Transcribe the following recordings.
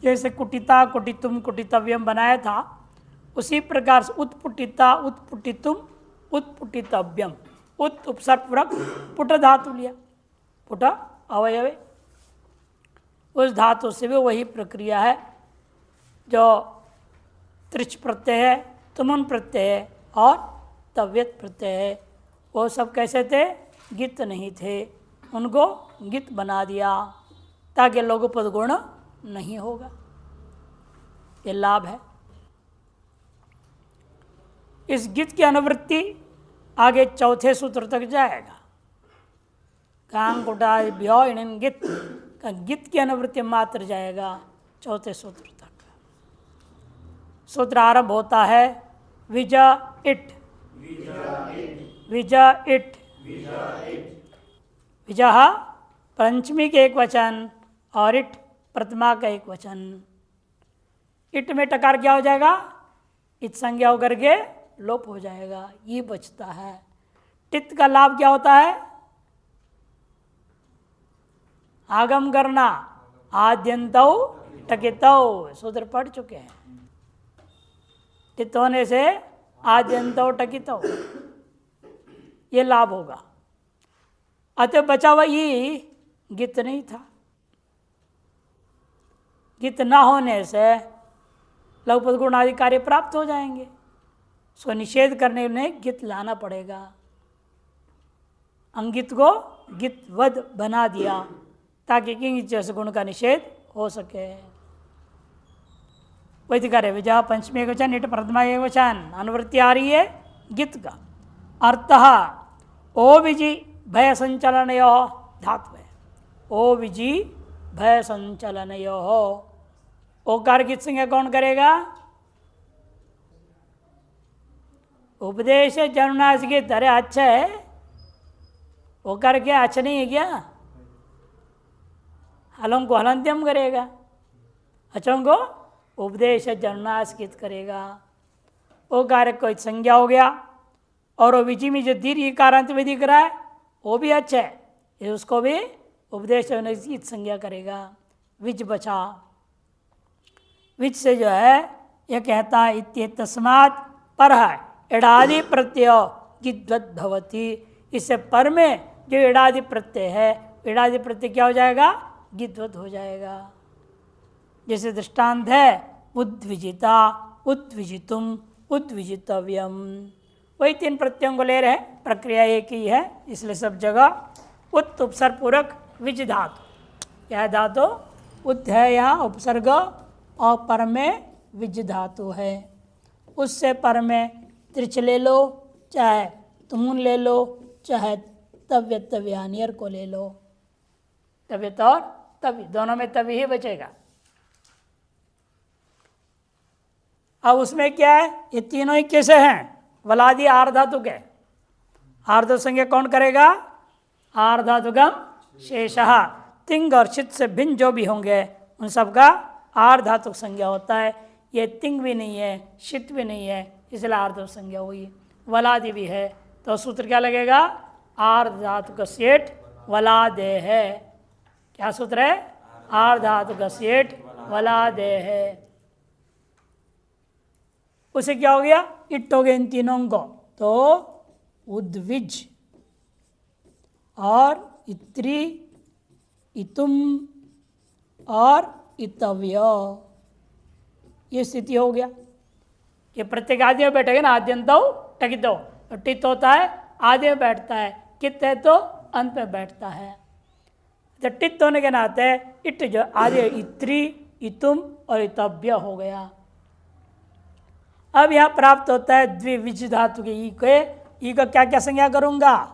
जैसे कुटिता कुटितुम कुटितव्यम बनाया था, उसी प्रकार से उत्पुटिता उत्पुटितुम उत्पुटितव्यम, उत उपसर्ग पूर्वक पुट धातु लिया, पुट अवयव, उस धातु से भी वही प्रक्रिया है जो त्रिच प्रत्यय है, तुमुन प्रत्यय है और तव्यत प्रत्यय है। वो सब कैसे थे? गित नहीं थे, उनको गित बना दिया ताकि लघुपद गुण नहीं होगा। ये लाभ है। इस गित की अनुवृत्ति आगे चौथे सूत्र तक जाएगा। कांगुटाभ्यो इणन गित का गित की अनुवृत्ति मात्र जाएगा चौथे सूत्र तक। सूत्र आरंभ होता है विजा इट, विजा इट, विजह पंचमी के एक वचन और इट प्रथमा का एक वचन। इट में टकार क्या हो जाएगा? इत संज्ञा होकर के लोप हो जाएगा, ये बचता है। टित का लाभ क्या होता है? आगम करना, आद्यंतौ टकितौ, सूत्र पढ़ चुके हैं। टित होने से आद्यंतौ टकितौ, ये लाभ होगा। अतः बचा हुआ ये गित नहीं था। गित ना होने से लघुपद गुण आदि कार्य प्राप्त हो जाएंगे। उसको निषेध करने में गित लाना पड़ेगा। अंगित को गितवद बना दिया ताकि किंग जैसे गुण का निषेध हो सके। वैदिक कार्य विजय पंचमी एक वचन, इट प्रथमा एक वचन, अनुवृत्ति आ रही है गित का। अर्थ ओ विजि भय संचलनयो धातु है। ओ विजि भय संचलनयो, ओकार की संज्ञा कौन करेगा? उपदेश जनुनाश की तरह अच्छा है, ओकार क्या अच्छा नहीं है क्या? हलों को हलंत्यम करेगा, अच्छों को उपदेश जनुनाश करेगा। ओकार को संज्ञा हो गया। और वो विजि में जो दीर्घ कारांत में दिख रहा है वो भी अच्छा है, उसको भी उपदेश संज्ञा करेगा। विज बचा, विच से जो है यह कहता है इत्य तस्मात् पर है एडादि प्रत्यय गिद्वत भवति। इससे पर में जो एडादि प्रत्यय है, एडादि प्रत्यय क्या हो जाएगा? गिद्वत हो जाएगा। जैसे दृष्टांत है उद्विजिता, उद्विजितुम, उद्विजितव्यम, वही तीन प्रत्ययों को ले रहे हैं, प्रक्रिया एक ही है, इसलिए सब जगह उत उपसर्ग पूर्वक विज धातु। क्या है धातु? उत है यहाँ उपसर्ग और पर में विज धातु है। उससे पर में त्रिच ले लो, चाहे तुमुन ले लो, चाहे तव्यत तव्यानियर को ले लो। तव्यत और तभी दोनों में तभी ही बचेगा। अब उसमें क्या है? ये तीनों ही कैसे हैं? वलादि आर्धातुक है। आर्ध संज्ञा कौन करेगा? आर्धातुकम शेषः, तिंग और चित से भिन्न जो भी होंगे उन सबका आर्धातुक संज्ञा होता है। ये तिंग भी नहीं है, शित भी नहीं है, इसलिए आर्धातुक संज्ञा हुई। वलादि भी है तो सूत्र क्या लगेगा? आर्धातुक सेठ वलादे है। क्या सूत्र है? आर्धातुक सेठ वलादे है। उसे क्या हो गया? इट हो गया इन तीनों को, तो उद्विज और इत्री, इतुम और इतव्य, ये स्थिति हो गया। ये प्रत्येक आदि में बैठेगा ना, आद्यंतो टकितो, तो टित होता है आदि में बैठता है, कित है तो अंत में बैठता है। तो टित होने के नाते इट जो आदि इत्री, इतुम और इतव्य हो गया। अब यहाँ प्राप्त होता है द्विविज धातु के ई का क्या क्या संज्ञा करूँगा?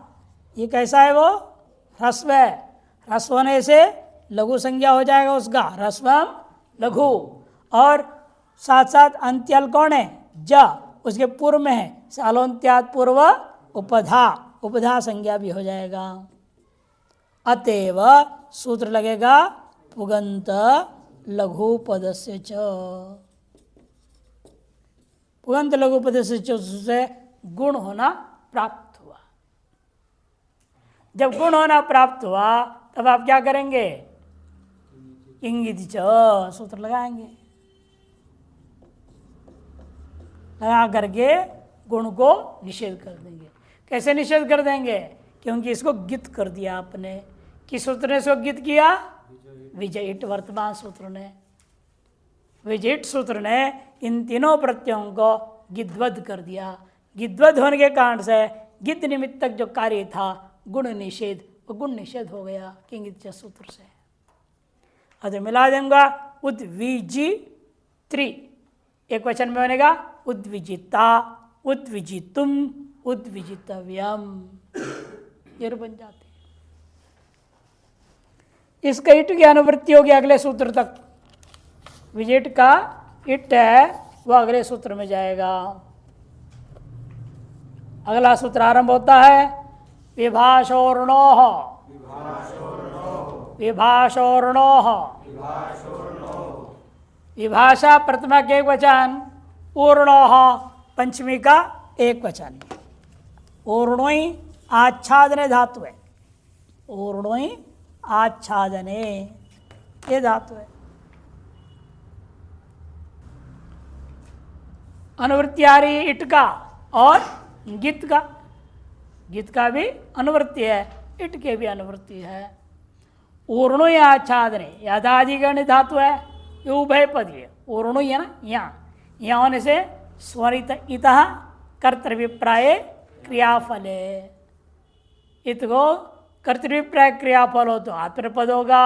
ये कैसा है? वो ह्रस्व है, ह्रस्व होने से लघु संज्ञा हो जाएगा उसका, ह्रस्वम लघु। और साथ साथ अंत्यल कौन है? ज, उसके पूर्व में है, सालोन्त्यात पूर्व उपधा, उपधा संज्ञा भी हो जाएगा। अतएव सूत्र लगेगा पुगंत लघु पदस्य च, पुगंत लघु पदस्य च से गुण होना प्राप्त हुआ। जब गुण होना प्राप्त हुआ तब आप क्या करेंगे? इंगित च सूत्र लगाएंगे, लगा करके गुण को निषेध कर देंगे। कैसे निषेध कर देंगे? क्योंकि इसको गित कर दिया आपने। किस सूत्र ने इसको गित किया? विजयिट वर्तमान सूत्र ने। विजयिट सूत्र ने इन तीनों प्रत्ययों को गिद्वद कर दिया। गिद्वद होने के कारण से गिद्ध निमित्तक जो कार्य था गुण निषेध, वो गुण निषेध हो गया किंगित सूत्र से। अगर मिला देंगे उद्विजी त्रि, एक वचन में बनेगा उद्विजिता, उद्विजितुम, उद्विजितव्यम, ये बन जाते। इसका इट की अनुवृत्ति होगी अगले सूत्र तक। विजिट का इट है वह अगले सूत्र में जाएगा। अगला सूत्र आरंभ होता है विभाषोर्णोः, विभाषोर्णोः, विभाषा प्रथमा के एक वचन, ऊर्णोः पंचमी का एक वचन। ऊर्णोई आच्छादने धातु है, ऊर्णोई आच्छादने ये धातु है। अनुवृत्ति आ रही इट का और गित का। गित का भी अनुवृत्ति है, इट के भी अनुवृत्ति है। ऊर्णु या आच्छादने यादाधिकरण धातु है, ये उभय पद है। ऊर्णु है ना, यहाँ होने से स्वरित इतः कर्तव्यप्राय क्रियाफल है। इत को कर्तव्यप्राय क्रियाफल हो तो आत्मपद होगा,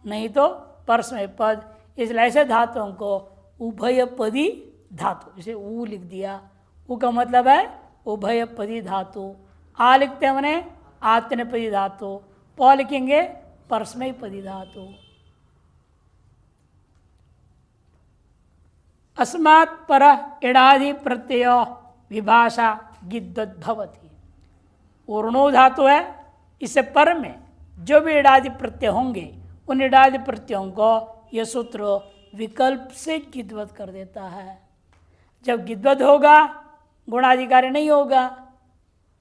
नहीं तो परस्मय पद। इसलिए ऐसे धातुओं को उभयपदी धातु, जैसे ऊ लिख दिया, ऊ का मतलब है उभयपदी धातु। आ लिखते हैं मैंने आत्मनेपदी धातु, प लिखेंगे परस्मय पदी धातु। अस्मात् पर इडादि प्रत्यय विभाषा गिद्वद् भवति। ऊर्णो धातु है, इससे पर में जो भी इडादि प्रत्यय होंगे उन इडादि प्रत्ययों को यह सूत्र विकल्प से गिद्वद कर देता है। जब गिद्वद होगा गुणाधिकारी नहीं होगा,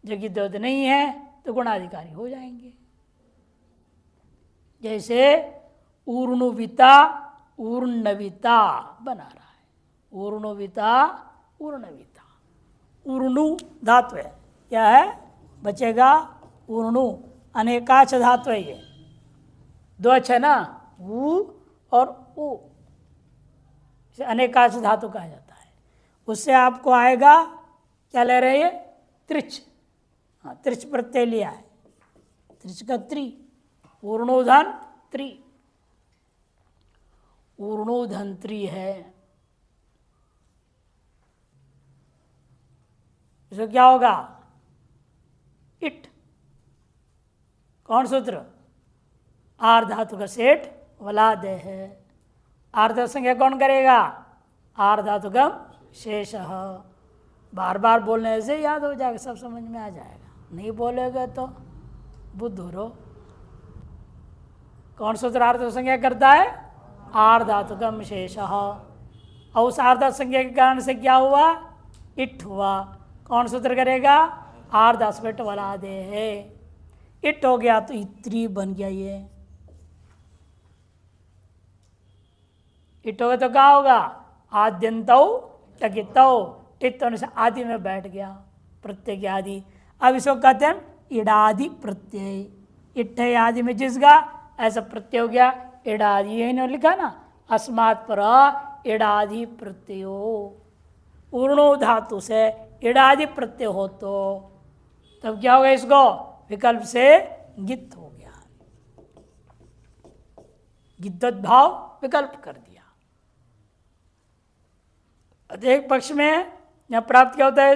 जब गिद्वद नहीं है तो गुणाधिकारी हो जाएंगे। जैसे ऊर्णुविता ऊर्णविता बना रहा है, ऊर्णुविता ऊर्णविता। ऊर्णु धातु है, क्या है बचेगा ऊर्णु, अनेकाक्ष धातु है ये, दो अच्छे ना, ऊ और ऊ, इसे अनेकाक्ष धातु कहा जाता है। उससे आपको आएगा क्या ले रहे हैं, त्रिच। हाँ, त्रिच प्रत्यय लिया है, त्रिच का त्रि, ऊर्णोधन त्रि, ऊर्णोधन त्रि है। इसको क्या होगा, इट। कौन सूत्र, आर धातु का सेठ वलादे है। आर धातु संज्ञा कौन करेगा, आर धातु का शेष। बार बार बोलने से याद हो जाएगा, सब समझ में आ जाएगा, नहीं बोलेगा तो बुद्ध हो रो। कौन सूत्र आर धातु संज्ञा करता है, आर धातु का शेष। और उस आर धातु संज्ञा के कारण से क्या हुआ, इट हुआ। कौन सूत्र करेगा, आर धातु पेट वलादे है। इट हो गया तो इत्री बन गया ये। इट होगा तो क्या होगा, आद्यंतौ टकितौ, टित होने से आदि में बैठ गया, प्रत्यय के आदि। अब इसको कहते हैं इडादि प्रत्यय। इट है आदि में जिसका, ऐसा प्रत्यय हो गया इडादि। यही ने लिखा ना, अस्मात् पर इडादि प्रत्ययो। ऊर्णो धातु से इडादि प्रत्यय हो तो तब क्या होगा, इसको विकल्प से गित हो गया, गिद्वद भाव विकल्प कर दिया। एक पक्ष में यहाँ प्राप्त क्या होता है,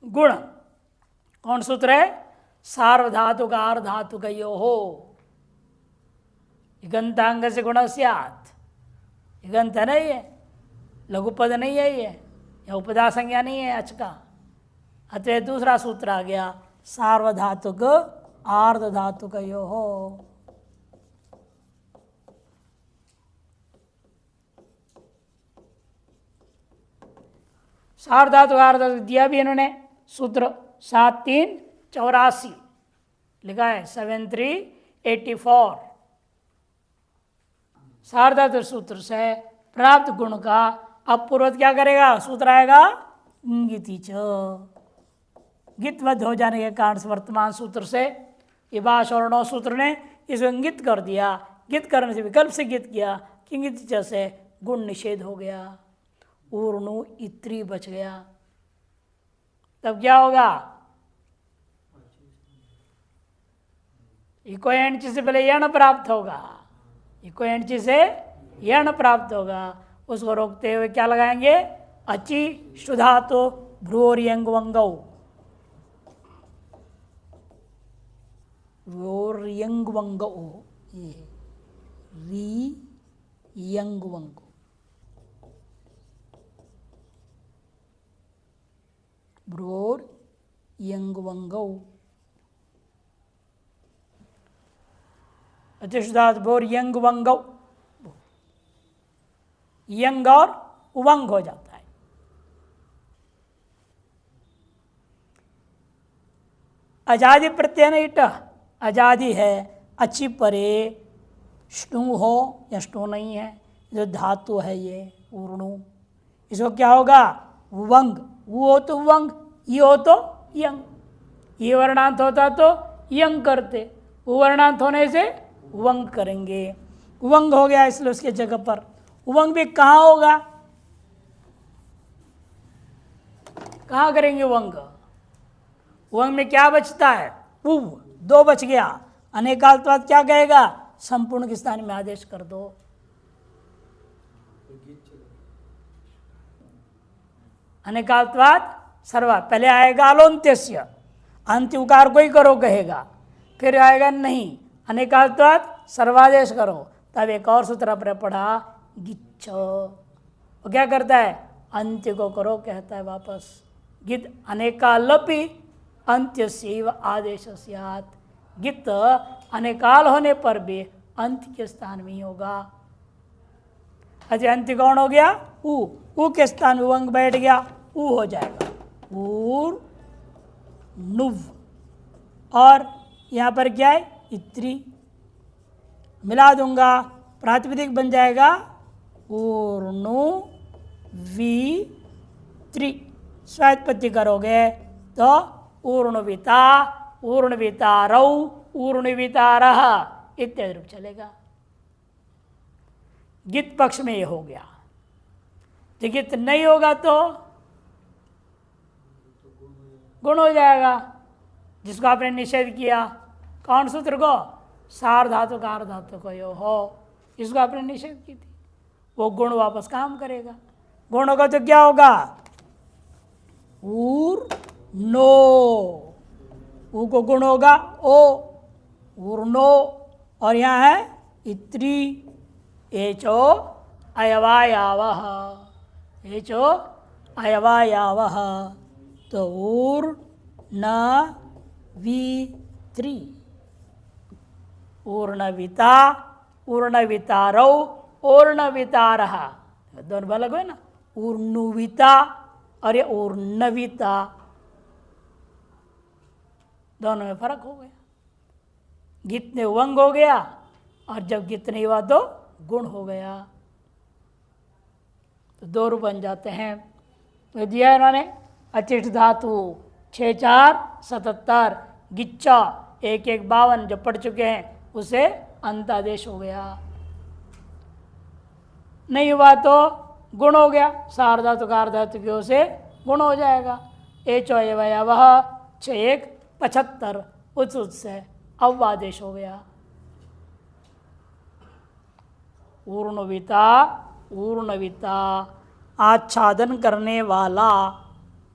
गुण। कौन सूत्र है, सार्वधातु का आर धातु का यो हो, इगंतांग से गुण स्यात्। इगंत नहीं है, लघुपद नहीं है ये, या उपदा संज्ञा नहीं है अच का। अतः दूसरा सूत्र आ गया, सार्वधातुक आर्ध धातु का यो हो। सार्वधातु आर्ध दिया भी इन्होंने सूत्र 7384 लिखा है, 7384। सार्वधातु सूत्र से प्राप्त गुण का अब पूर्वत क्या करेगा? सूत्र आएगा इंगिति च। गितवध हो जाने के कारण से वर्तमान सूत्र से ये भाष और नौ सूत्र ने इसको इंगित कर दिया। गित करने से विकल्प से गित किया, किंगित च से गुण निषेध हो गया, ऊर्णु इत्री बच गया। तब क्या होगा? इको एंड से पहले यण प्राप्त होगा, इको एंड से यण प्राप्त होगा। उसको रोकते हुए क्या लगाएंगे? अचि शुधातो भ्रूर्यंग वंगौ, भ्रूर्यंग वंगौ, री यंग वंगौ, भ्रूर यंग वंगौ, अतिशुद्धात भोर यंग वंगौ, यंग और उवंग हो जाता है। अजादि प्रत्यय न इट, अजादि है, अच्छी परे स्टू हो या स्टू नहीं है, जो धातु है ये ऊर्णु, इसको क्या होगा? वंग, वो हो तो वंग, ये हो तो यंग। ये वर्णांत होता तो यंग करते, वो वर्णांत होने से वंग करेंगे। वंग हो गया, इसलिए उसके जगह पर उवंग भी कहाँ होगा? कहाँ करेंगे वंग? वंग में क्या बचता है? उव, दो बच गया। अनेकाल्तवाद क्या कहेगा? संपूर्ण के स्थान में आदेश कर दो। अनेकाल्तवाद सर्वा, पहले आएगा अलोन्त्यस्य, अंत्य उकार को ही करो कहेगा, फिर आएगा नहीं अनेकाल्तवाद सर्वादेश करो, तब एक और सूत्र पर पढ़ा गिच्छ। वो क्या करता है? अंत्य को करो कहता है वापस। गित अनेकालपि अंत्य से आदेश स्यात्, गित अनेकाल होने पर भी अंत्य के स्थान में ही होगा। अच्छा, अंत्य कौन हो गया? ऊ के स्थान में वंग बैठ गया, ऊ हो जाएगा ऊर नुव, और यहाँ पर क्या है? इत्री, मिला दूंगा, प्रातिपदिक बन जाएगा ऊर्णु वी त्रि। स्वायत्पत्ति करोगे तो ऊर्णविता, ऊर्णवितारौ, ऊर्णवितारः इत्यादि रूप चलेगा। गित पक्ष में ये हो गया। तो गित नहीं होगा तो गुण हो जाएगा, जिसको आपने निषेध किया। कौन सूत्र को? सार्वधातु का अर्धातु को यो हो, इसको आपने निषेध की थी, वो गुण वापस काम करेगा। गुण होगा तो क्या होगा? ऊर नो, ऊ को गुण होगा ओ, ऊर्णो, और यहाँ है इत्री, एचो अयवायावः, एचो अयवायावः, तो ऊर न वी त्रि, ऊर्णविता, ऊर्णवितारौ, ऊर्णवितारः, दोनों अलग है ना, ऊर्णुविता और ये ऊर्णविता, दोनों में फर्क हो गया। गित ने वंग हो गया, और जब गित नहीं हुआ तो गुण हो गया, तो दो रूप बन जाते हैं। तो दिया इन्होंने अचिष्ट धातु 6 4 77, गिच्चा 1 1 52 जो पढ़ चुके हैं, उसे अंतादेश हो गया। नहीं हुआ तो गुण हो गया, सार्वधातु का अर्धातु की ओर से गुण हो जाएगा। एचो वह 6 1 75 उस से अवादेश हो गया। ऊर्णविता, ऊर्णविता, आच्छादन करने वाला,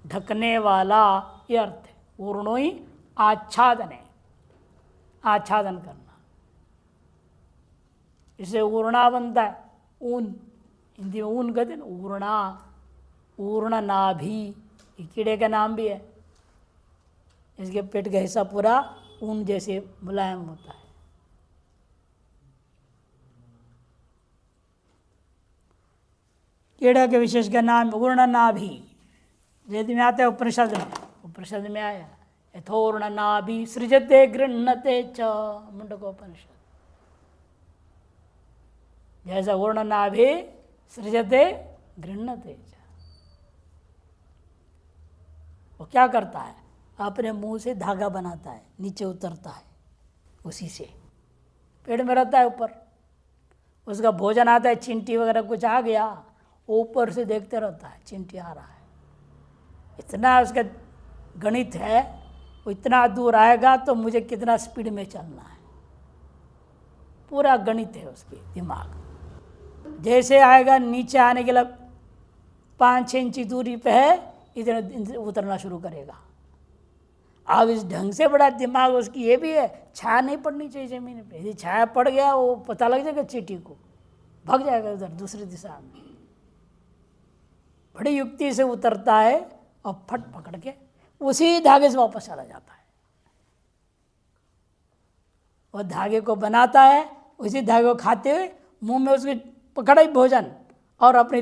ढकने वाला, ये अर्थ है। ऊर्णो ही आच्छादन है, आच्छादन करना, इसे ऊर्णा बनता है। ऊन, हिंदी में ऊन कहते हैं, ऊर्णा, ऊर्ण नाभि, ये कीड़े का नाम भी है। इसके पेट का हिस्सा पूरा ऊन जैसे मुलायम होता है। कीड़ा के विशेष का नाम ऊर्ण नाभि, वेद में आता है, उपनिषद में, उपनिषद में आया यथोर्ण नाभि सृजते गृह्णते च, मुंडकोपनिषद। जैसा वर्ण नाभि सृजते गृह्णते च। वो क्या करता है, अपने मुंह से धागा बनाता है, नीचे उतरता है, उसी से पेड़ में रहता है ऊपर। उसका भोजन आता है, चिंटी वगैरह कुछ आ गया, ऊपर से देखते रहता है चिंटी आ रहा है। इतना उसका गणित है, वो इतना दूर आएगा तो मुझे कितना स्पीड में चलना है, पूरा गणित है उसके दिमाग। जैसे आएगा नीचे आने के लिए 5-6 इंची दूरी पे है, इतना उतरना शुरू करेगा। अब इस ढंग से बड़ा दिमाग उसकी ये भी है, छाया नहीं पड़नी चाहिए ज़मीन पे। यदि छाया पड़ गया वो पता लग जाएगा चींटी को, भाग जाएगा उधर दूसरी दिशा में। बड़ी युक्ति से उतरता है और फट पकड़ के उसी धागे से वापस चला जाता है। वो धागे को बनाता है, उसी धागे को खाते हुए मुंह में उसके पकड़ा ही भोजन, और अपने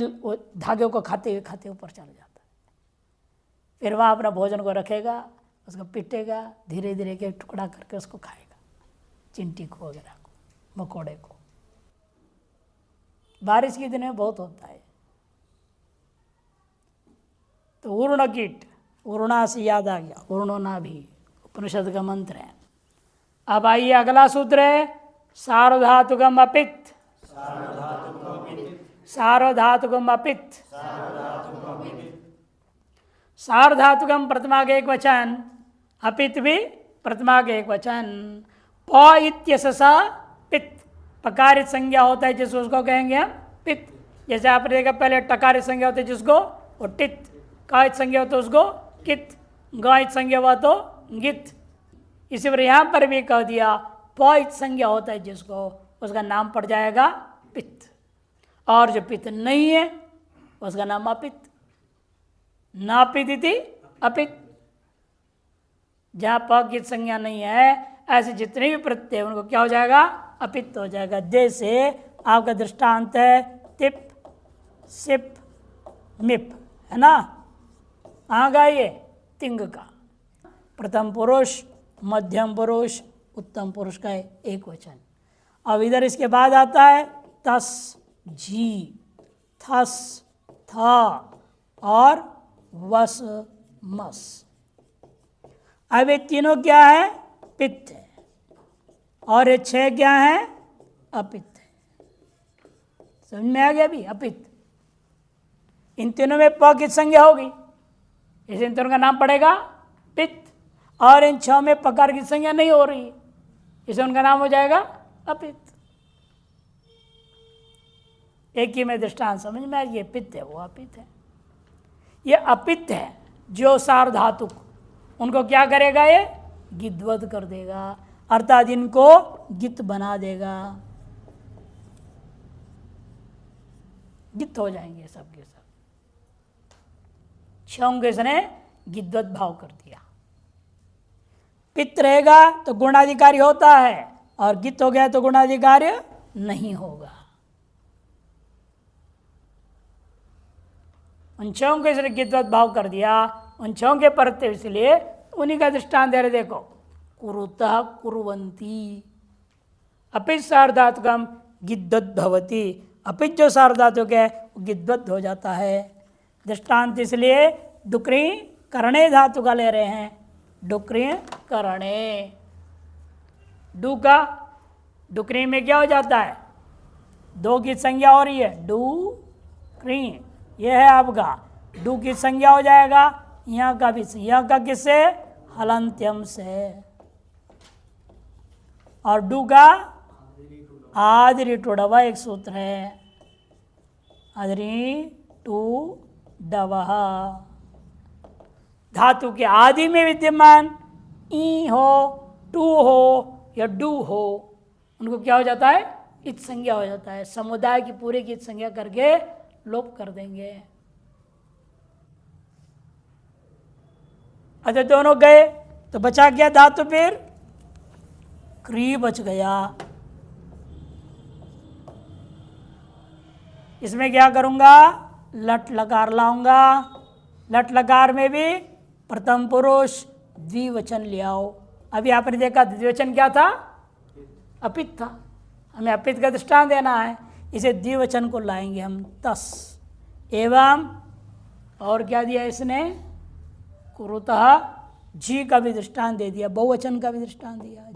धागे को खाते हुए ऊपर चला जाता है। फिर वहाँ अपना भोजन को रखेगा, उसको पीटेगा, धीरे धीरे के टुकड़ा करके उसको खाएगा, चिंटी को वगैरह को, मकोड़े को। बारिश के दिन में बहुत होता है। तो उर्ण कीट, उर्णा से याद आ गया, उर्णो नाभि उपनिषद का मंत्र है। अब आइए अगला सूत्र है सार्वधातुकम अपित्त। सार्वधातुकम अपित्त, सार्वधातुकम प्रथमा का एक वचन, अपित्त भी प्रथमा का एक वचन। प इत्यससा पित्त, पकारित संज्ञा होता है जिसको उसको कहेंगे हम पित्त। जैसे आपने देखा पहले टकारित संज्ञा होता है जिसको वो टित्त, कायित संज्ञा हो तो उसको कित, गायित संज्ञा हुआ तो गित। इसी पर यहाँ पर भी कह दिया पॉइत संज्ञा होता है जिसको, उसका नाम पड़ जाएगा पित्त। और जो पित्त नहीं है उसका नाम अपित्त। नापिति अपित्त। जहाँ प की संज्ञा नहीं है ऐसे जितने भी प्रत्यय उनको क्या हो जाएगा, अपित्त हो जाएगा। जैसे आपका दृष्टांत है तिप, सिप, मिप, है ना। कहाँ का ये तिंग का, प्रथम पुरुष, मध्यम पुरुष, उत्तम पुरुष का एक वचन। अब इधर इसके बाद आता है तस, जी, थस, था और वस, मस। अब ये तीनों क्या है, पित्त है, और ये 6 क्या है, अपित्त है। समझ में आ गया भी, अपित्त। इन तीनों में प की संज्ञा होगी, इस इन तीनों का नाम पड़ेगा पित्त। और इन 6 में पकार की संज्ञा नहीं हो रही, इसे उनका नाम हो जाएगा अपित्त। एक ही में दृष्टांत समझ में आ, ये पित्त है वो अपित्त है। ये अपित्त है जो सार्वधातुक, उनको क्या करेगा, ये गिद्वद कर देगा, अर्थात इनको गित बना देगा, गित हो जाएंगे सब के सब। 6 को इसने गिद्वद भाव कर दिया। पित्त रहेगा तो गुणाधिकारी होता है, और गित हो गया तो गुणाधिकारी नहीं होगा। उन 6 को इसने गिद्वद भाव कर दिया, उन 6 के परत्य, इसलिए उन्हीं का दृष्टांत दे रहे। देखो कुरुतः कुर्वन्ति, अपिच सार्वधातुकम गिद्वद भवति। अपिच जो सार्वधातुक है वो गिद्वद हो जाता है। दृष्टांत इसलिए डुक्री करणे धातु का ले रहे हैं, डुक्री करणे। डू का डुक्री में क्या हो जाता है, 2 की संज्ञा हो रही है, डू क्री, यह है आपका डू की संज्ञा हो जाएगा। यहाँ का भी, यहाँ का किससे, हलंत्यम से। और डू का आदि टुडवा एक सूत्र है, आदि टू डवह। धातु के आदि में विद्यमान ई हो, टू हो या डू हो, उनको क्या हो जाता है, इत संज्ञा हो जाता है। समुदाय की पूरे की इत संज्ञा करके लोप कर देंगे। अच्छा दोनों गए तो बचा क्या धातु, फिर क्री बच गया। इसमें क्या करूंगा, लट लकार लाऊंगा। लट लकार में भी प्रथम पुरुष द्विवचन ले आओ। अभी आपने देखा द्विवचन क्या था, अपित्त था। हमें अपित्त का दृष्टांत देना है। इसे द्विवचन को लाएंगे हम तस एवं, और क्या दिया इसने, कुरुतः, जी का भी दृष्टांत दे दिया, बहुवचन का भी दृष्टांत दिया,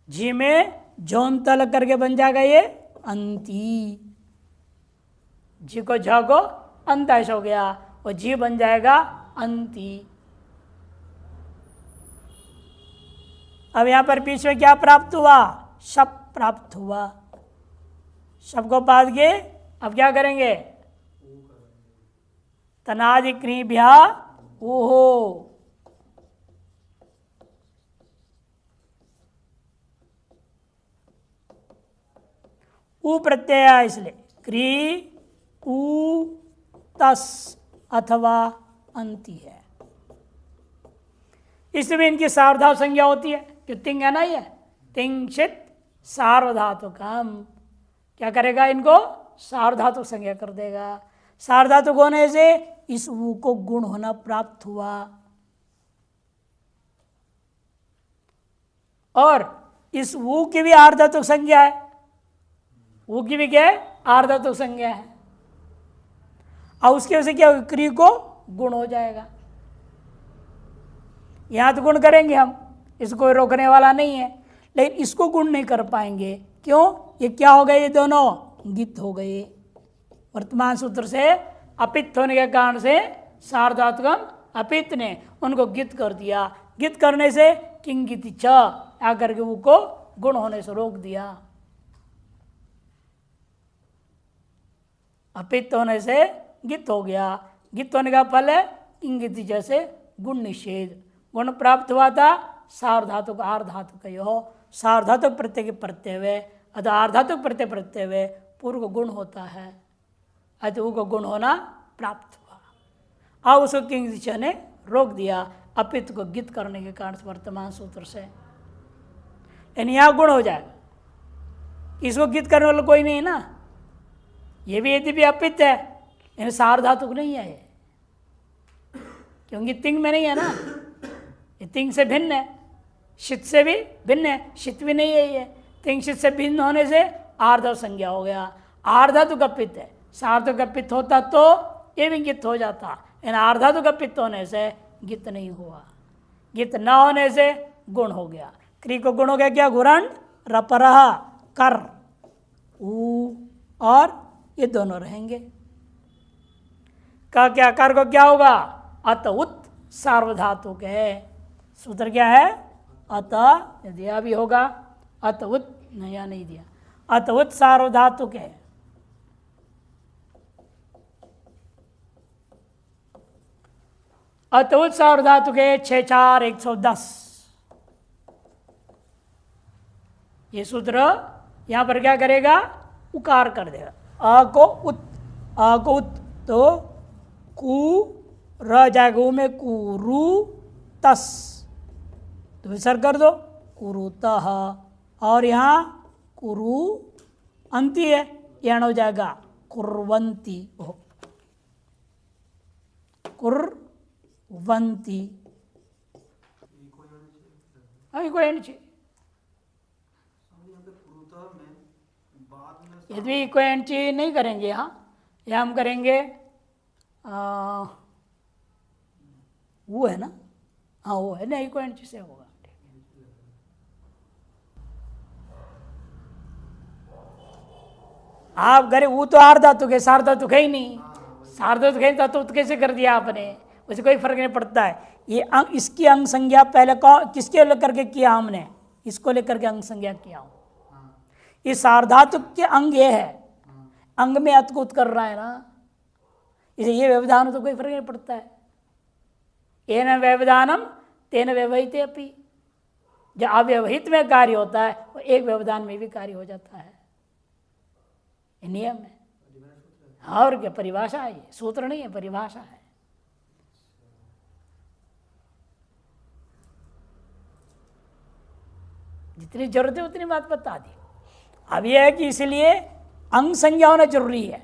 जी में जौन तल करके बन जाएगा ये अंती, जी को झ को अंत ऐसा हो गया, और जी बन जाएगा अंती। अब यहां पर बीच में क्या प्राप्त हुआ, शप प्राप्त हुआ। शब को पाद के अब क्या करेंगे, तनादि क्रिभ्या ऊहो, ऊ प्रत्यय है इसलिए क्री ऊ तस अथवा अंति है। इसमें इनकी सार्वधातु संज्ञा होती है, जो तिंग है ना, ये तिंगशित सार्वधातुकम क्या करेगा, इनको सार्वधातु संज्ञा कर देगा। सार्वधातु होने से इस ऊ को गुण होना प्राप्त हुआ, और इस ऊ की भी आर्धातु संज्ञा है, ऊ की भी क्या है, आर्धातु संज्ञा है, और उसकी वजह से क्या क्रिया को गुण हो जाएगा। यहां तो गुण करेंगे हम, इसको कोई रोकने वाला नहीं है, लेकिन इसको गुण नहीं कर पाएंगे। क्यों, ये क्या हो गए, ये दोनों गित हो गए। वर्तमान सूत्र से अपित होने के कारण से सार्वधातुकम अपित ने उनको गित कर दिया। गित करने से किंगिति च आकर के वो को गुण होने से रोक दिया। अपित होने से गित हो गया, गित होने का फल है किंगिति जैसे गुण निषेध। गुण प्राप्त हुआ था सार्वधातुक आर्धातुक यो, सार्वधातुक प्रत्यय के प्रत्यय हुए, अतः आर्धातुक प्रत्यय प्रत्यय हुए पूर्व को गुण होता है, अतः वो को गुण होना प्राप्त हुआ। अब उसको किंगिति ने रोक दिया अपित को गित करने के कारण वर्तमान सूत्र से, यानी यहाँ गुण हो जाएगा। इसको गित करने वाला कोई नहीं है ना, ये भी यदि भी अपित है यानी सार्वधातुक नहीं है ये, क्योंकि तिंग में नहीं है ना, ये तिंग से भिन्न है, शित से भी भिन्न है, शित भी नहीं है ये। तिंग शित से भिन्न होने से आर्धातु संज्ञा हो गया, आर्धातुक अपित है। सार्वधातुक अपित होता तो ये भी गित हो जाता, यानी आर्धातुक अपित होने से गित नहीं हुआ, गित न होने से गुण हो गया। क्री को गुण हो गया क्या, गुरण रपरह कर ऊ, और ये दोनों रहेंगे। का क्या कर को क्या होगा, अत उत सार्वधातुक है। सूत्र क्या है, अतः दिया भी होगा, अत उत नया नहीं दिया, अत उत सार्वधातुक है। अत उत सार्वधातुक है 64110। ये सूत्र यहां पर क्या करेगा, उकार कर देगा। अ को उत, अ को उत तो कु र जाएगा, ऊ में कुरु तस, तो विसर्ग कर दो कुरुतः, और यहाँ कुरु अंति है, यहाँ हो जाएगा कुर्वंती, कुर्वंती, कोई एंड चाहिए। यदि कोई एंट्री नहीं करेंगे यहाँ, या हम करेंगे वो है ना, हाँ वो है, नहीं कोई एंट्री से होगा। आप करे वो तो आर्धातुक है, सार्वधातुक है ही नहीं, सार्वधातुक है तो कैसे कर दिया आपने, उसे कोई फर्क नहीं पड़ता है। ये अंग, इसकी अंग संज्ञा पहले कौन किसके लेकर के किया हमने, इसको लेकर के अंग संज्ञा किया हूं। इस सार्वधातुक के अंग ये है, अंग में अत को उत कर रहा है ना, इसे ये व्यवधान तो कोई फर्क नहीं पड़ता है। येन व्यवधानम तेन व्यवहिते अपि, जब अव्यवहित में कार्य होता है वो एक व्यवधान में भी कार्य हो जाता है, ये नियम है। और क्या परिभाषा है, ये सूत्र नहीं है, परिभाषा है। जितनी जरूरत है उतनी बात बता दी। अब यह है कि इसलिए अंग संज्ञा होना जरूरी है।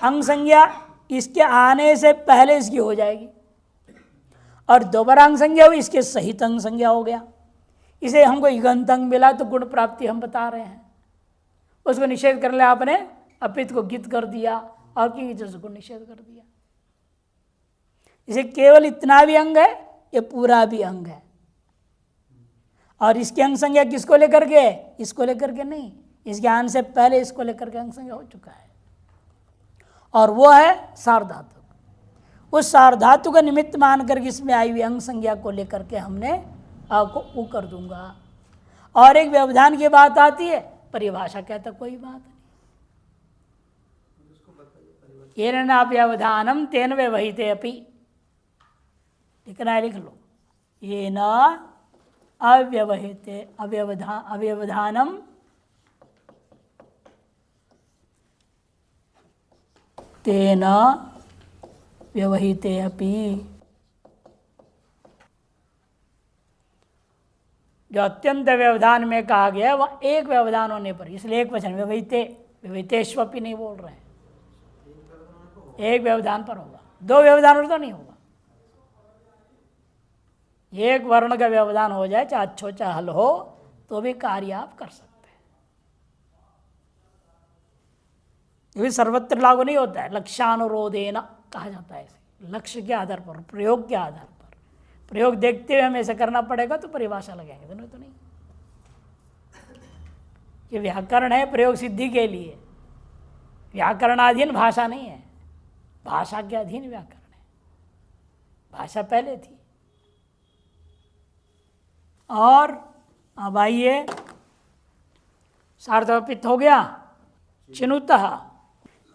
अंग संज्ञा इसके आने से पहले इसकी हो जाएगी, और दोबारा अंग संज्ञा हुई इसके सहित अंग संज्ञा हो गया। इसे हमको इगंत अंग मिला तो गुण प्राप्ति हम बता रहे हैं, उसको निषेध कर लिया आपने, अपित को गित कर दिया और किंच को निषेध कर दिया। इसे केवल इतना भी अंग है, ये पूरा भी अंग है। और इसकी अंग संज्ञा किसको लेकर के? इसको लेकर के नहीं, इसके आने से पहले इसको लेकर के अंग संज्ञा हो चुका है, और वो है सार्वधातु। उस सार्वधातु का निमित्त मान करके इसमें आई हुई अंग संज्ञा को लेकर के हमने अ को उ कर दूंगा। और एक व्यवधान की बात आती है, परिभाषा कहता कोई बात नहीं। ये ना व्यवधानम तेन व्यवहिते अपि, लिखना है लिख लो, ये न अव्यवहिते अव्यवधानम तेन व्यवहिते अपि। जो अत्यंत व्यवधान में कहा गया वह एक व्यवधान होने पर, इसलिए एक वचन व्यवहिते, व्यवहितेष्वपि नहीं बोल रहे हैं, एक व्यवधान पर होगा, दो व्यवधान पर तो नहीं होगा। एक वर्ण का व्यवधान हो जाए, चाहे अच्छो चाहे हल हो, तो भी कार्य आप कर सकते हैं। ये भी सर्वत्र लागू नहीं होता है, लक्ष्यानुरोधेन कहा जाता है ऐसे, लक्ष्य के आधार पर, प्रयोग के आधार पर। प्रयोग देखते हुए हमें ऐसा करना पड़ेगा तो परिभाषा लगाएंगे, दोनों तो नहीं। ये व्याकरण है प्रयोग सिद्धि के लिए, व्याकरणाधीन भाषा नहीं है, भाषा के अधीन व्याकरण है, भाषा पहले थी। और अब आइए, सार्वधातुक हो गया, चिनुतः,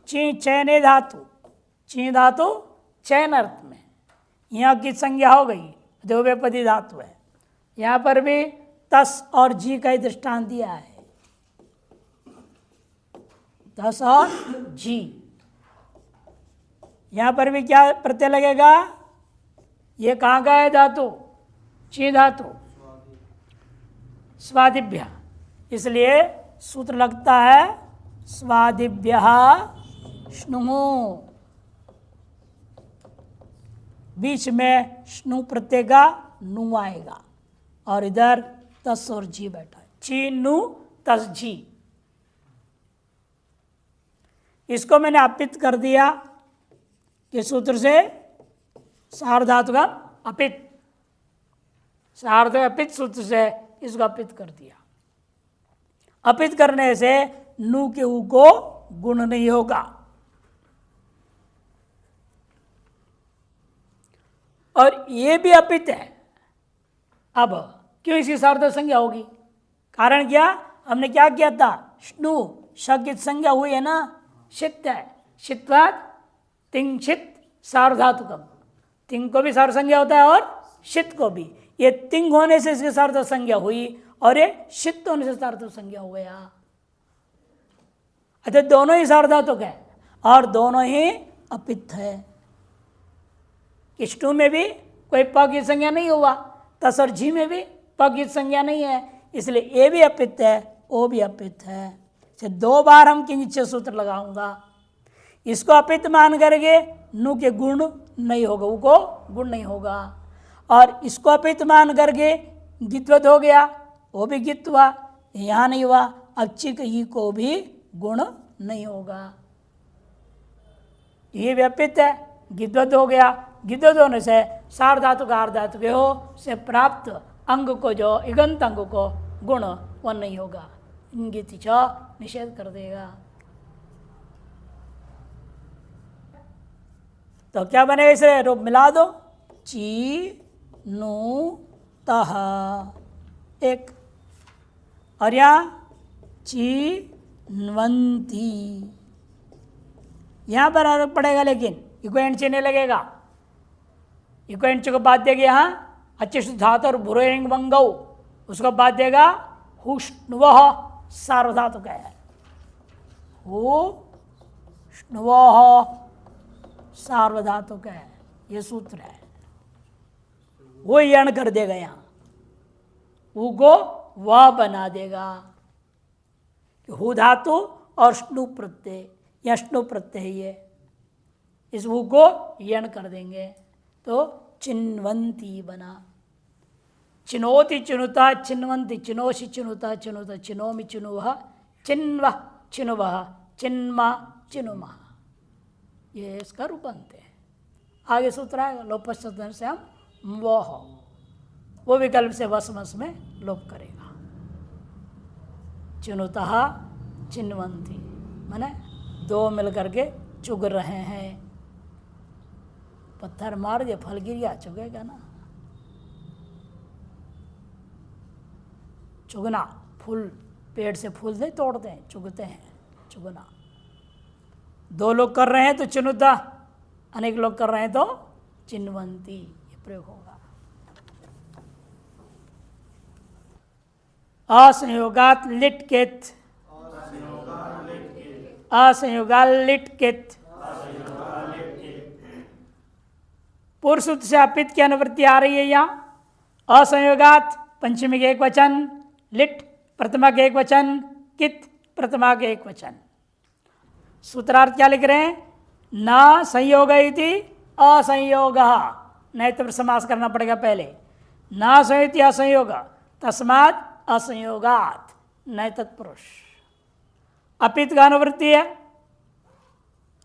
ची चयने धातु, ची धातु चयन अर्थ में, यहाँ की संज्ञा हो गई, द्योव्यपदी धातु है। यहाँ पर भी तस और जी का ही दृष्टांत दिया है, तस और जी। यहाँ पर भी क्या प्रत्यय लगेगा? ये कहाँ का है धातु? ची धातु, स्वादिभ्य, इसलिए सूत्र लगता है स्वादिभ्य श्नुमो, बीच में श्नु प्रत्यय का नु आएगा और इधर तस और जी बैठा है, ची नु तस जी। इसको मैंने अपित कर दिया कि सूत्र से सार्वधातु का अपित, सार्वधातु अपित सूत्र से इसको अपित कर दिया। अपित करने से नु के उ को गुण नहीं होगा, और ये भी अपित है। अब क्यों इसकी सार्वधातु संज्ञा होगी? कारण क्या? हमने क्या किया था? श्नु शकित संज्ञा हुई है ना, शित है, शित्वाद तिंग शित सार्वधातुकम, तिंग को भी सार्व संज्ञा होता है और शित को भी। ये तिंग होने से इसकी सार्वधातु संज्ञा हुई और ये शित होने से सार्वधातु संज्ञा हो गया। अतः दोनों ही सार्वधातुक है और दोनों ही अपित है। इष्टु में भी कोई प की संज्ञा नहीं हुआ, तस और झी में भी प की संज्ञा नहीं है, इसलिए ए भी अपित है, ओ भी अपित है। से दो बार हम किंच सूत्र लगाऊंगा। इसको अपित मान करके नु के गुण नहीं होगा, उ को गुण नहीं होगा, और इसको अपित मान करके गित्वत हो गया, वो भी गित हुआ, यहाँ नहीं हुआ। अब चिक ही को भी गुण नहीं होगा, ये व्यापित है, गिद्वत हो गया। गिद्वत होने से सार्वधातु का अर्धातु के हो से प्राप्त अंग को, जो इगंत अंग को गुण वो नहीं होगा, इंगित च निषेध कर देगा। तो क्या बनेगा? इसे रूप मिला दो, ची नु तह एक, और यहाँ ची न्वंती, यहाँ पर आरोप पड़ेगा, लेकिन इको एंड चिन्ह लगेगा। इको एंड को बाद देगा यहाँ अचिष्ट धातु और भूरेंग बंगौ, उसको बाद देगा हुष्णुव सार्वधातु का है, हुष्णुव सार्वधातु का है, ये सूत्र है। वो यण कर देगा, यहाँ ऊ को वह बना देगा। हु धातु और श्नु प्रत्यय, या श्नु प्रत्यय ये, इस ऊ को यण कर देंगे तो चिन्वंती बना। चिनोति चिनुता चिन्वंति चिनोषि चिनुता चिनुता चिनोमि चिनुवः चिन्व चिनुवः चिन्मा चिनुमा, ये इसका रूप बनते हैं। आगे सूत्र आएगा लोपश्चन से हम वो विकल्प से वसमस में लोप करेगा। चिनुतः चिन्वंती माने दो मिलकर के चुग रहे हैं। पत्थर मार दे फल गिर गया, चुगेगा ना। चुगना, फूल पेड़ से फूल नहीं तोड़ते हैं, चुगते हैं, चुगना। दो लोग कर रहे हैं तो चिनुता, अनेक लोग कर रहे हैं तो चिन्वंती, ये प्रयोग होगा। असंयोगात लिट केत, असंयोगा लिट केत, पूर्व सूत्र से अपित की अनुवृत्ति आ रही है यहाँ। असंयोगात पंचमी के एक वचन, लिट प्रथमा के एक वचन, कित प्रथमा के एक वचन। सूत्रार्थ क्या लिख रहे हैं? न संयोग इति असंयोग, नहीं तो समास करना पड़ेगा पहले। न संयोग असंयोग तस्मात् असंयोगात नहीं तत्पुरुष। अपित का अनुवृत्ति है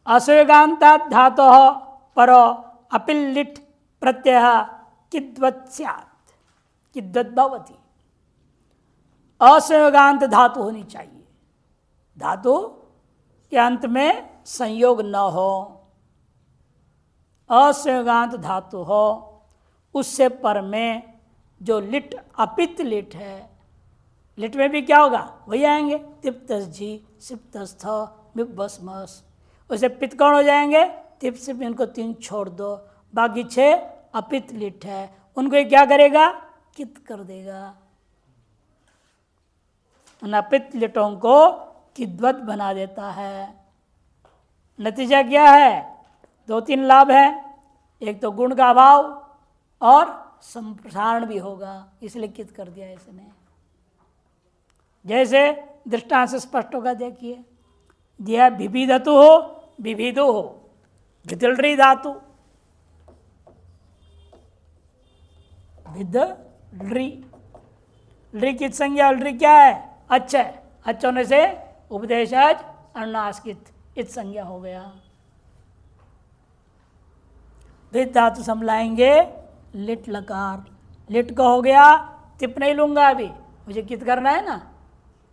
असंयोगांतात् धातोः परो अपिल लिट प्रत्यय किद्वत् स्यात्, किद्वत् भवति। असंयोगांत धातु होनी चाहिए, धातु के अंत में संयोग न हो, असंयोगांत धातु हो। उससे पर में जो लिट अपित लिट है, लिट में भी क्या होगा? वही आएंगे तिप्तस जी सिप्तस्थ बिब्बस्मस। उसे पित कौन हो जाएंगे? तिप सिप, इनको तीन छोड़ दो, बाकी 6 अपित लिट है, उनको ये क्या करेगा? कित कर देगा। उन अपित लिटों को किद्वत बना देता है। नतीजा क्या है? 2-3 लाभ है। एक तो गुण का अभाव और संप्रसारण भी होगा, इसलिए कित कर दिया इसने। जैसे दृष्टांत से स्पष्ट होगा, देखिए दिया विविधतु हो विविधो हो, भिदलरी धातु, भिदलरी, लरी की संज्ञा, लरी क्या है? अच्छा है, अच्छा होने से उपदेशज अनुनासिक इत संज्ञा हो गया। भिद धातु समलाएंगे लिट लकार, लिट का हो गया, तिप नहीं लूंगा अभी, मुझे कित करना है ना,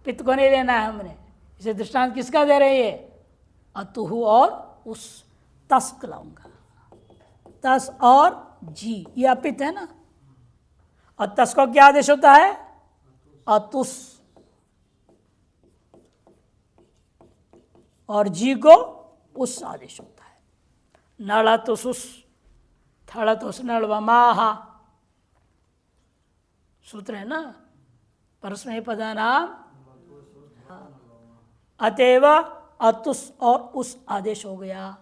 पित को नहीं लेना है हमने। इसे दृष्टांत किसका दे रहे हैं? अतुहु और उस, तस लाऊंगा, तस और जी, ये अपित है ना। और तस को क्या आदेश होता है? अतुस, और जी को उस आदेश होता है। नड़तुसुस, थड़तुस नड़वमाहा, सूत्र है ना, परस्मय पदा नाम। अतएव अतुस और उस आदेश हो गया।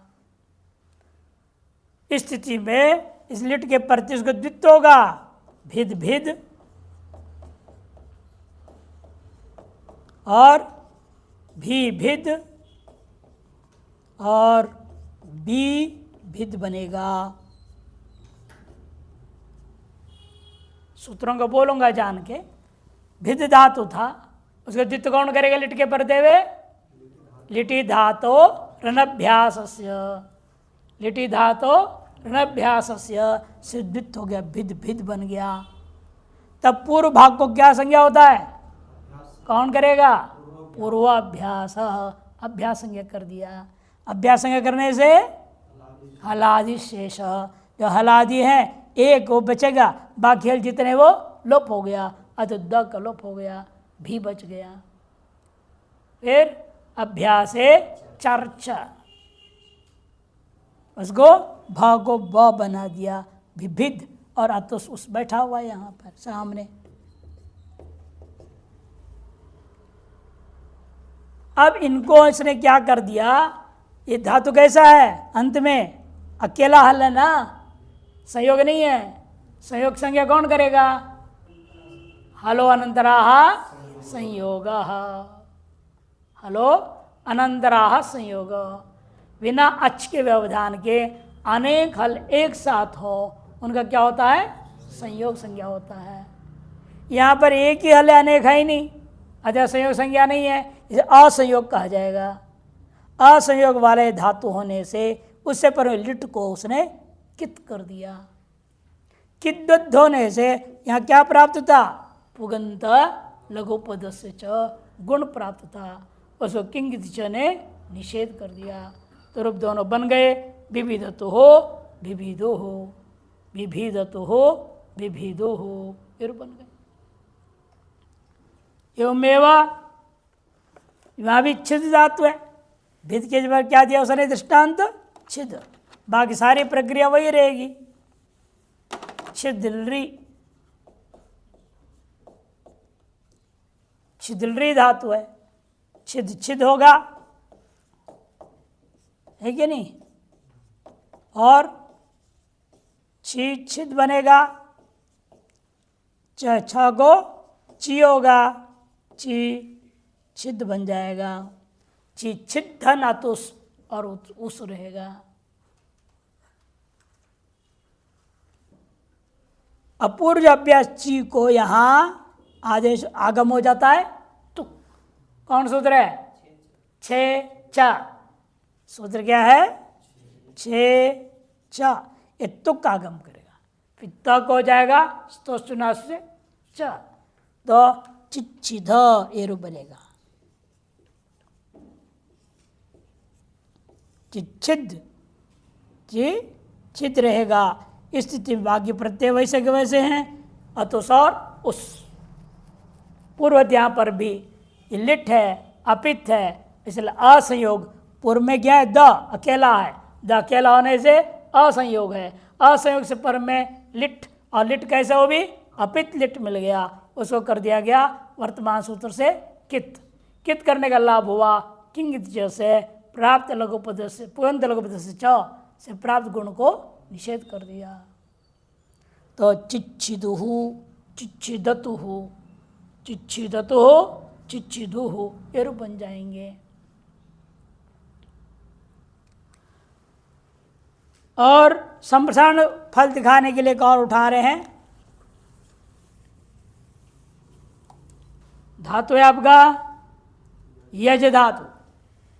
इस स्थिति में इस लिट के प्रति उसको द्वित्व होगा, भिद भिद और भी भिद और बी भिद बनेगा। सूत्रों को बोलूंगा जान के। भिद धातु था, उसको द्वित्व कौन करेगा? लिट के परते हुए लिटि धातो ऋणाभ्यासस्य, लिटि धातो ऋणाभ्यासस्य से द्वित्व हो गया, भिद भिद बन गया। तब पूर्व भाग को क्या संज्ञा होता है? कौन करेगा? पूर्वाभ्यास, अभ्यास संज्ञा कर दिया। अभ्यास संज्ञा करने से हलादि शेष, जो हलादि है एक वो बचेगा, बाकी हल जितने वो लोप हो गया, अतः द का लोप हो गया, भी बच गया। फिर अभ्यासे चर्चा, उसको भ को ब बना दिया, विभिद और अतुस उस बैठा हुआ है यहाँ पर सामने। अब इनको इसने क्या कर दिया? ये धातु कैसा है? अंत में अकेला हल है ना, संयोग नहीं है। संयोग संज्ञा कौन करेगा? हलो अनंतराह संयोग, हलो अनंतराह संयोग। बिना अच के व्यवधान के अनेक हल एक साथ हो, उनका क्या होता है? संयोग संज्ञा होता है। यहाँ पर एक ही हल है, अनेक है ही नहीं, अतः संयोग संज्ञा नहीं है, इसे असंयोग कहा जाएगा। असंयोग वाले धातु होने से उससे पर लिट को उसने कित कर दिया। किद्दुद्ध होने से यहाँ क्या प्राप्त था? पुगंत लघुपद से च गुण प्राप्त था, उसको किंगित च ने निषेध कर दिया। तो रूप दोनों बन गए, विविधतो हो विविधो हो, विविधतो हो विविधो हो, ये रूप बन गए। एवमेवा वहाँ भी छिद धातु है, भिद के जब क्या दिया उसने दृष्टांत? छिद। बाकी सारी प्रक्रिया वही रहेगी। छिद्री, छिद्री धातु है, छिद छिद होगा, है कि नहीं? और छी छिद बनेगा, छ को ची होगा, ची छिद बन जाएगा, ची छिद धन अतुस और उस रहेगा। अपूर्व अभ्यास ची को यहाँ आदेश आगम हो जाता है तुक। कौन सूत्र है? छे चा। सूत्र क्या है? छे चा। ये तुक आगम करेगा, फिर तक हो जाएगा स्तोष्टुना से च, तो चिच्छिद ये रूप बनेगा। चिच्छिद चिद रहेगा। स्थिति में बाकी प्रत्यय वैसे के वैसे हैं, अतुस और उस। पूर्व यहाँ पर भी लिट है, अपित है, इसलिए असंयोग। पूर्व में क्या है? द अकेला है, द अकेला होने से असंयोग है। असंयोग से पर में लिट, और लिट कैसे हो भी? अपित लिट मिल गया, उसको कर दिया गया वर्तमान सूत्र से कित। कित करने का लाभ हुआ किंगित से प्राप्त लघुपद से पुगंत लघुपद से च से प्राप्त गुण को निषेध कर दिया। तो चिच्छिदुहु चिच्छिदतुहु चिच्छिदतुहु चिच्छिदुहु ये रूप बन जाएंगे। और संप्रसारण फल दिखाने के लिए एक और उठा रहे हैं। धातु है आपका यज धातु,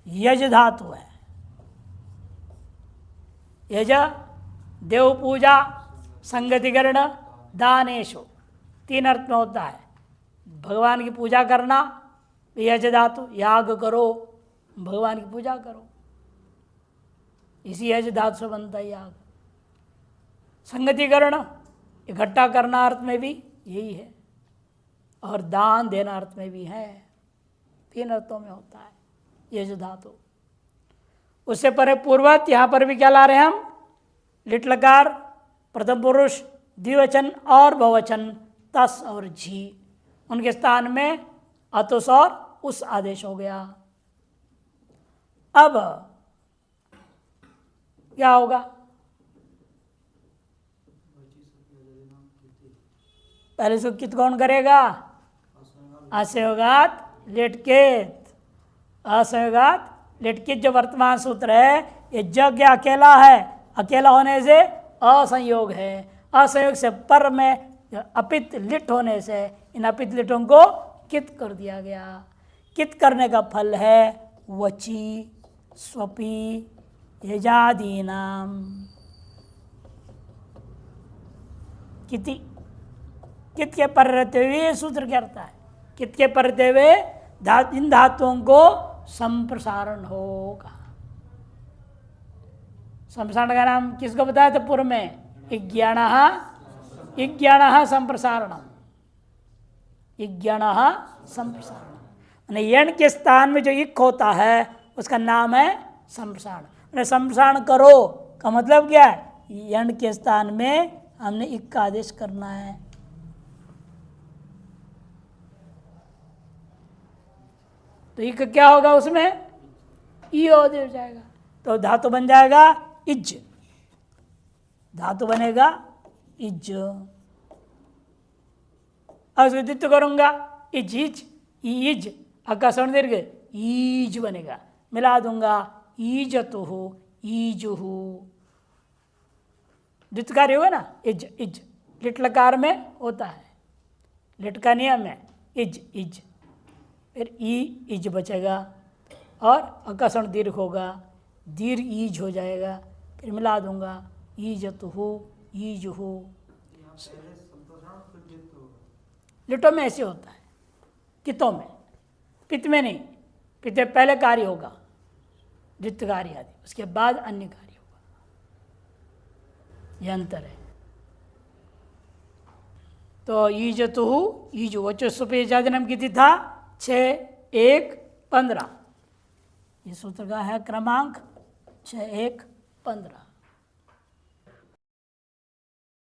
यज धातु है। यज देव पूजा, संगतिकरण, दानेशु, तीन अर्थ में होता है। भगवान की पूजा करना, यज धातु, याग करो, भगवान की पूजा करो, इसी यज धातु से बनता है याग। संगतिकरण, इकट्ठा करना अर्थ में भी यही है, और दान देना अर्थ में भी है। तीन अर्थों में होता है यज धातु। उससे परे पूर्वत यहाँ पर भी क्या ला रहे हैं हम? लिट लकार, प्रथम पुरुष, द्विवचन और बहुवचन, तस और झी, उनके स्थान में अतुस और उस आदेश हो गया। अब क्या होगा? पहले से कित कौन करेगा? असंयोगात लिटकित, असंयोगात लिटकित जो वर्तमान सूत्र है, ये यज्ञ अकेला है, अकेला होने से असंयोग है। असंयोग से पर में अपित लिट होने से इन अपित लिटों को कित कर दिया गया। कित करने का फल है वची स्वपी यजादीनाम। किति, कित के पर रहते हुए सूत्र क्या रहता है? कित के पर रहते हुए इन धातुओं को संप्रसारण होगा। संप्रसारण का नाम किसको बताया था पूर्व में? इज्ञानः संप्रसारणम, इज्ञानः संप्रसारण। यण के स्थान में जो इक होता है उसका नाम है संप्रसारण। संप्रसारण करो का मतलब क्या है? यण के स्थान में हमने इक का आदेश करना है। तो इक क्या होगा उसमें? ई आदेश हो जाएगा, तो धातु बन जाएगा इज, धातु बनेगा इज। अब उसको द्वित्व करूंगा इज इज ईज, आकाशवाणी दीर्घ ईज बनेगा, मिला दूंगा ईजतुहु ईजुहु, द्वित्वकारी होगा ना, इज इज लिट लकार में होता है। लिट का नियम है इज इज, फिर ई इज बचेगा और अकस्मण दीर्घ होगा, दीर्घ ईज हो जाएगा, फिर मिला दूंगा ईजत हो ईज हो। लिटों में ऐसे होता है, कितों में, पित्त में नहीं, पित्त में पहले कार्य होगा द्वितीय कार्य आदि, उसके बाद अन्य कार्य होगा, यह अंतर है। तो ईजतु ईज वचो सुपेजाजनम की तिथि था 6-1-15, ये सूत्र का है क्रमांक 6-1-15।